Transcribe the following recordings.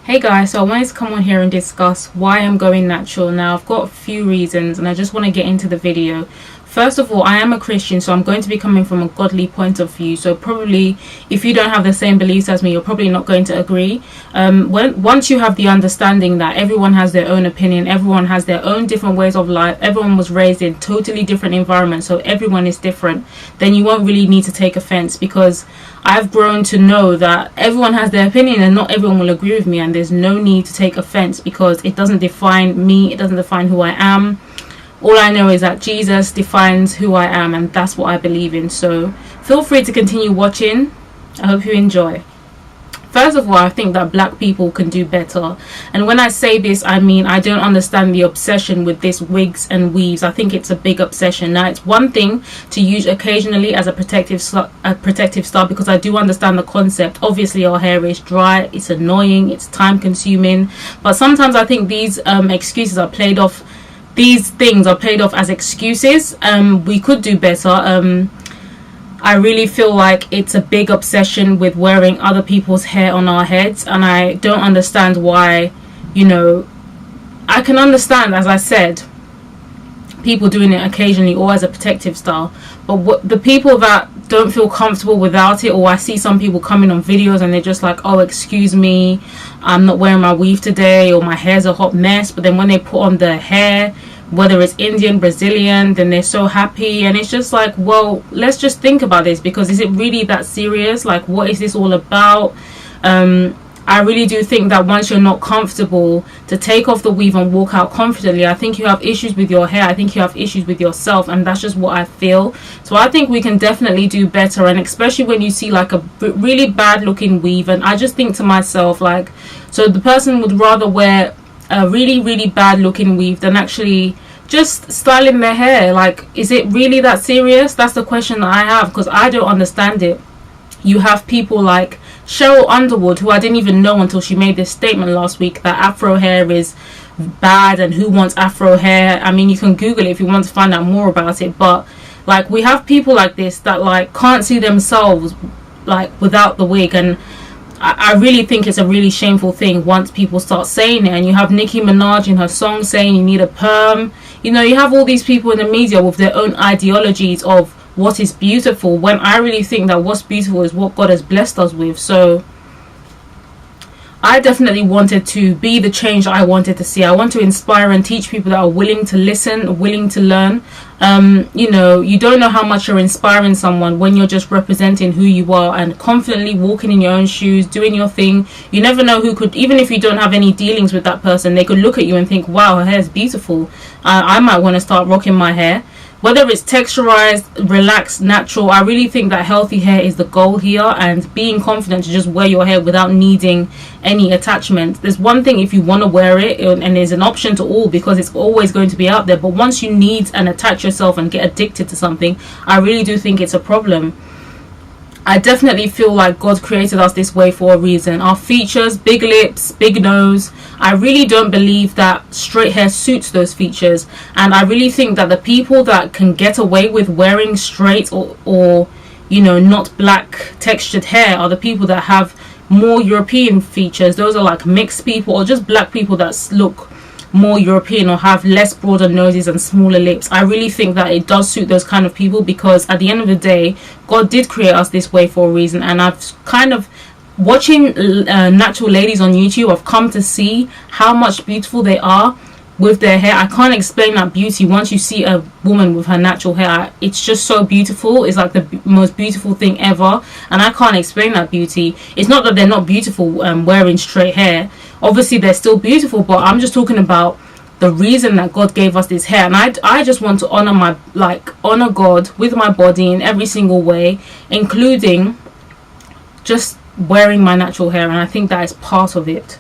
Hey guys, so I wanted to come on here and discuss why I'm going natural. Now, I've got a few reasons and I just want to get into the video. First of all, I am a Christian, so I'm going to be coming from a godly point of view. So probably if you don't have the same beliefs as me, you're probably not going to agree. Once you have the understanding that everyone has their own opinion, everyone has their own different ways of life, everyone was raised in totally different environments, so everyone is different, then you won't really need to take offense, because I've grown to know that everyone has their opinion and not everyone will agree with me, and there's no need to take offense because it doesn't define me, it doesn't define who I am. All I know is that Jesus defines who I am, and that's what I believe in. So feel free to continue watching. I hope you enjoy. First of all, I think that black people can do better. And when I say this, I mean I don't understand the obsession with this wigs and weaves. I think it's a big obsession. Now, it's one thing to use occasionally as a protective style, because I do understand the concept. Obviously, our hair is dry, it's annoying, it's time consuming. But sometimes I think these excuses are played off. These things are played off as excuses. We could do better. I really feel like it's a big obsession with wearing other people's hair on our heads, and I don't understand why. I can understand, as I said, people doing it occasionally or as a protective style, but the people that don't feel comfortable without it, or I see some people coming on videos and they're just like, oh, excuse me, I'm not wearing my weave today, or my hair's a hot mess, but then when they put on their hair, whether it's Indian, Brazilian, then they're so happy. And it's just like, well, let's just think about this, because is it really that serious? Like, what is this all about? I really do think that once you're not comfortable to take off the weave and walk out confidently, I think you have issues with your hair. I think you have issues with yourself, and that's just what I feel. So I think we can definitely do better, and especially when you see like a really bad looking weave, and I just think to myself, like, so the person would rather wear a really bad looking weave than actually just styling their hair. Like, is it really that serious? That's the question that I have, because I don't understand it. You have people like Cheryl Underwood, who I didn't even know until she made this statement last week that afro hair is bad, and who wants afro hair. I mean, you can Google it if you want to find out more about it, but like, we have people like this that like can't see themselves like without the wig, and I really think it's a really shameful thing once people start saying it. And you have Nicki Minaj in her song saying you need a perm. You have all these people in the media with their own ideologies of what is beautiful, when I really think that what's beautiful is what God has blessed us with. So I definitely wanted to be the change I wanted to see. I want to inspire and teach people that are willing to listen, willing to learn. You don't know how much you're inspiring someone when you're just representing who you are and confidently walking in your own shoes, doing your thing. You never know who could, even if you don't have any dealings with that person, they could look at you and think, wow, her hair is beautiful. I might want to start rocking my hair. Whether it's texturized, relaxed, natural, I really think that healthy hair is the goal here, and being confident to just wear your hair without needing any attachment. There's one thing if you want to wear it, and there's an option to all, because it's always going to be out there, but once you need and attach yourself and get addicted to something, I really do think it's a problem. I definitely feel like God created us this way for a reason. Our features, big lips, big nose, I really don't believe that straight hair suits those features. And I really think that the people that can get away with wearing straight or not black textured hair are the people that have more European features. Those are like mixed people, or just black people that look more European or have less broader noses and smaller lips. I really think that it does suit those kind of people, because at the end of the day, God did create us this way for a reason. And I've kind of, watching natural ladies on YouTube, I've come to see how much beautiful they are with their hair. I can't explain that beauty. Once you see a woman with her natural hair, it's just so beautiful. It's like the most beautiful thing ever, and I can't explain that beauty. It's not that they're not beautiful wearing straight hair. Obviously they're still beautiful, but I'm just talking about the reason that God gave us this hair. And I just want to honor God with my body in every single way, including just wearing my natural hair, and I think that is part of it.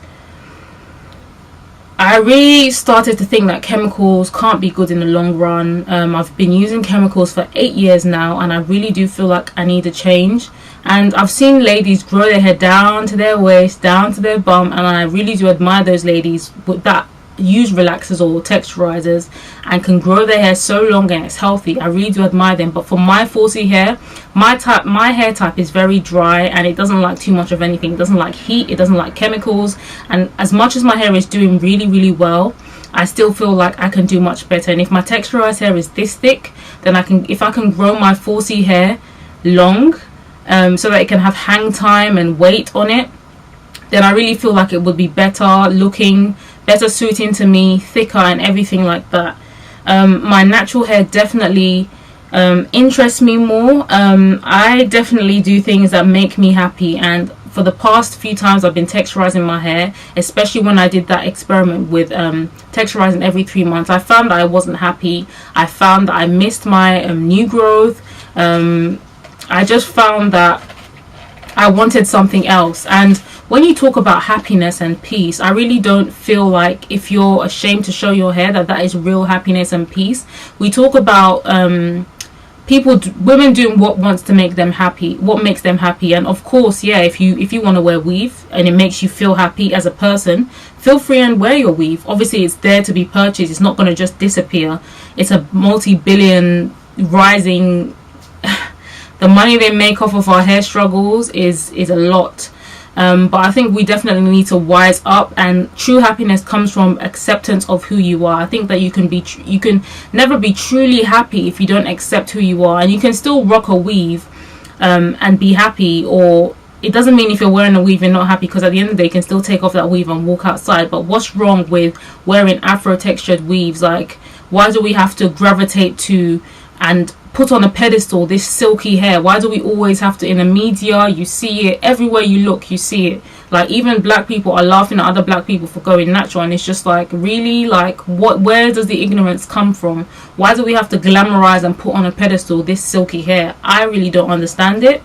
I really started to think that chemicals can't be good in the long run. I've been using chemicals for 8 years now, and I really do feel like I need a change. And I've seen ladies grow their hair down to their waist, down to their bum, and I really do admire those ladies with that use relaxers or texturizers and can grow their hair so long and it's healthy, I really do admire them. But for my 4C hair, my hair type is very dry, and it doesn't like too much of anything. It doesn't like heat, it doesn't like chemicals, and as much as my hair is doing really, really well, I still feel like I can do much better. And if my texturized hair is this thick, then if I can grow my 4C hair long, so that it can have hang time and weight on it, then I really feel like it would be better looking, better suiting to me, thicker and everything like that. My natural hair definitely interests me more. I definitely do things that make me happy, and for the past few times I've been texturizing my hair, especially when I did that experiment with texturizing every 3 months, I found that I wasn't happy. I found that I missed my new growth. I just found that I wanted something else. And when you talk about happiness and peace, I really don't feel like if you're ashamed to show your hair that is real happiness and peace. We talk about women doing what wants to make them happy, what makes them happy. And of course, yeah, if you want to wear weave and it makes you feel happy as a person, feel free and wear your weave. Obviously, it's there to be purchased. It's not going to just disappear. It's a multi-billion rising. The money they make off of our hair struggles is a lot. But I think we definitely need to wise up, and true happiness comes from acceptance of who you are. I think that you can never be truly happy if you don't accept who you are. And you can still rock a weave and be happy, or it doesn't mean if you're wearing a weave you're not happy, because at the end of the day you can still take off that weave and walk outside. But what's wrong with wearing afro textured weaves? Like, why do we have to gravitate to and put on a pedestal this silky hair? Why do we always have to, in the media you see it, everywhere you look you see it, like even black people are laughing at other black people for going natural, and it's just like, really, like where does the ignorance come from? Why do we have to glamorize and put on a pedestal this silky hair? I really don't understand it.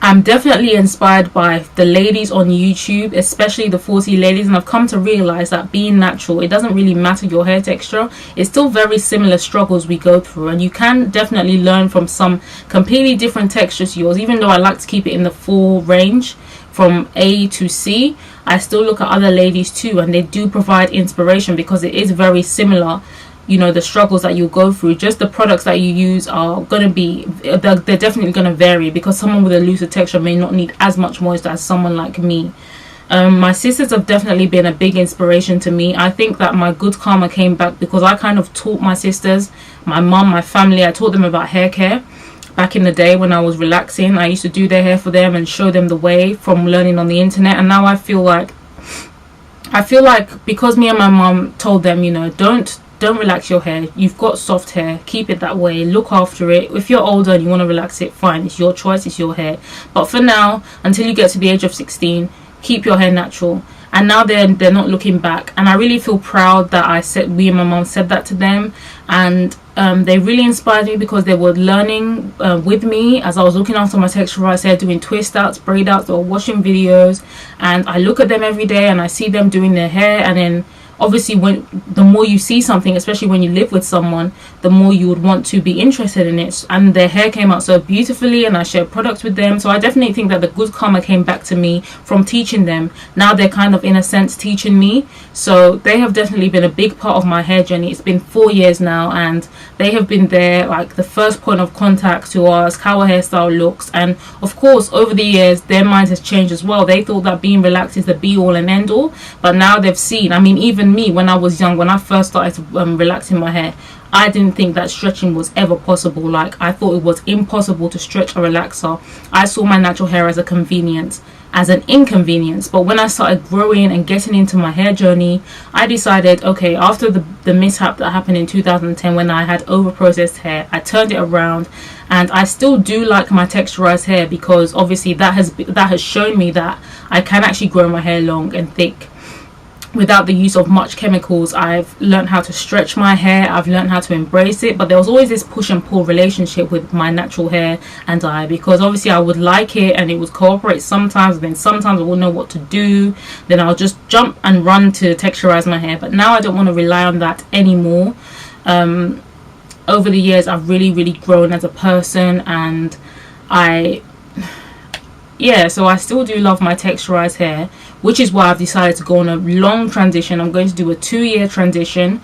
I'm definitely inspired by the ladies on YouTube, especially the 4C ladies, and I've come to realize that being natural, it doesn't really matter your hair texture. It's still very similar struggles we go through, and you can definitely learn from some completely different textures to yours. Even though I like to keep it in the 4 range from A to C, I still look at other ladies too, and they do provide inspiration because it is very similar. You know, the struggles that you go through, just the products that you use are going to be, they're definitely going to vary, because someone with a looser texture may not need as much moisture as someone like me. My sisters have definitely been a big inspiration to me. I think that my good karma came back because I kind of taught my sisters, my mum, my family, I taught them about hair care. Back in the day when I was relaxing, I used to do their hair for them and show them the way from learning on the internet. And now I feel like because me and my mum told them, you know, don't relax your hair. You've got soft hair, keep it that way, look after it. If you're older and you want to relax it, fine, it's your choice, it's your hair. But for now, until you get to the age of 16, keep your hair natural. And now they're not looking back, and I really feel proud that we and my mom said that to them. And they really inspired me because they were learning with me as I was looking after my texturized hair, doing twist outs, braid outs, or washing videos. And I look at them every day and I see them doing their hair, and then obviously the more you see something, especially when you live with someone, the more you would want to be interested in it. And their hair came out so beautifully, and I shared products with them. So I definitely think that the good karma came back to me from teaching them. Now they're kind of, in a sense, teaching me. So they have definitely been a big part of my hair journey. It's been 4 years now, and they have been there, like the first point of contact to ask how a hairstyle looks. And of course, over the years their mind has changed as well. They thought that being relaxed is the be all and end all, but now they've seen, I mean, even me, when I was young, when I first started relaxing my hair, I didn't think that stretching was ever possible. Like, I thought it was impossible to stretch a relaxer. I saw my natural hair as a convenience, as an inconvenience. But when I started growing and getting into my hair journey, I decided, okay, after the mishap that happened in 2010 when I had over processed hair, I turned it around. And I still do like my texturized hair, because obviously that has shown me that I can actually grow my hair long and thick without the use of much chemicals. I've learned how to stretch my hair, I've learned how to embrace it. But there was always this push and pull relationship with my natural hair and I, because obviously I would like it and it would cooperate sometimes, then sometimes I wouldn't know what to do, then I'll just jump and run to texturize my hair. But now I don't want to rely on that anymore. Over the years I've really grown as a person, and I yeah, so I still do love my texturized hair, which is why I've decided to go on a long transition. I'm going to do a 2-year transition.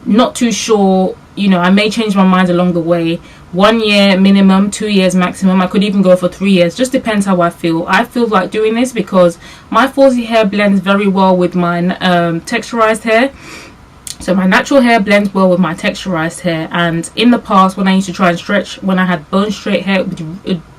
Not too sure, you know, I may change my mind along the way. 1 year minimum, 2 years maximum. I could even go for 3 years, just depends how I feel. I feel like doing this because my 4C hair blends very well with my texturized hair. So my natural hair blends well with my texturized hair, and in the past when I used to try and stretch, when I had bone straight hair,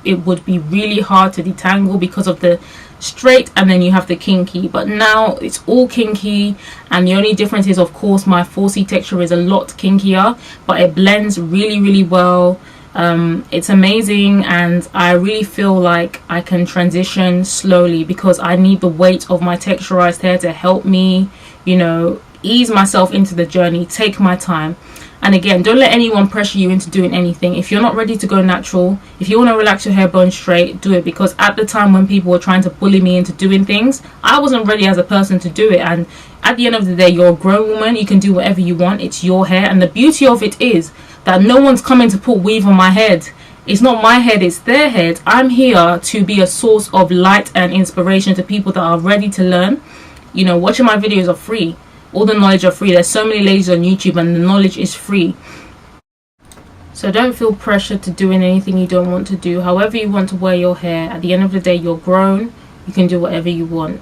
it would be really hard to detangle because of the straight and then you have the kinky. But now it's all kinky, and the only difference is, of course, my 4C texture is a lot kinkier, but it blends really well. It's amazing, and I really feel like I can transition slowly because I need the weight of my texturized hair to help me, you know, ease myself into the journey, take my time. And again, don't let anyone pressure you into doing anything. If you're not ready to go natural, if you want to relax your hair bone straight, do it. Because at the time when people were trying to bully me into doing things, I wasn't ready as a person to do it. And at the end of the day, you're a grown woman, you can do whatever you want, it's your hair. And the beauty of it is that no one's coming to put weave on my head. It's not my head, it's their head. I'm here to be a source of light and inspiration to people that are ready to learn. You know, watching my videos are free. All the knowledge are free. There's so many ladies on YouTube and the knowledge is free. So don't feel pressured to doing anything you don't want to do. However you want to wear your hair, at the end of the day, you're grown. You can do whatever you want.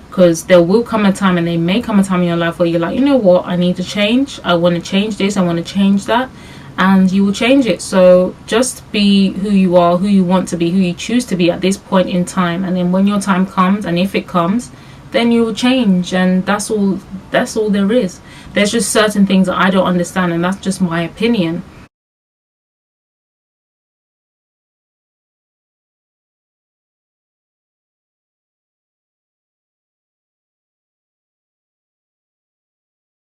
Because there will come a time, and there may come a time in your life where you're like, you know what, I need to change. I want to change this. I want to change that. And you will change it. So just be who you are, who you want to be, who you choose to be at this point in time. And then when your time comes, and if it comes, then you will change. And that's all there is. There's just certain things that I don't understand, and that's just my opinion.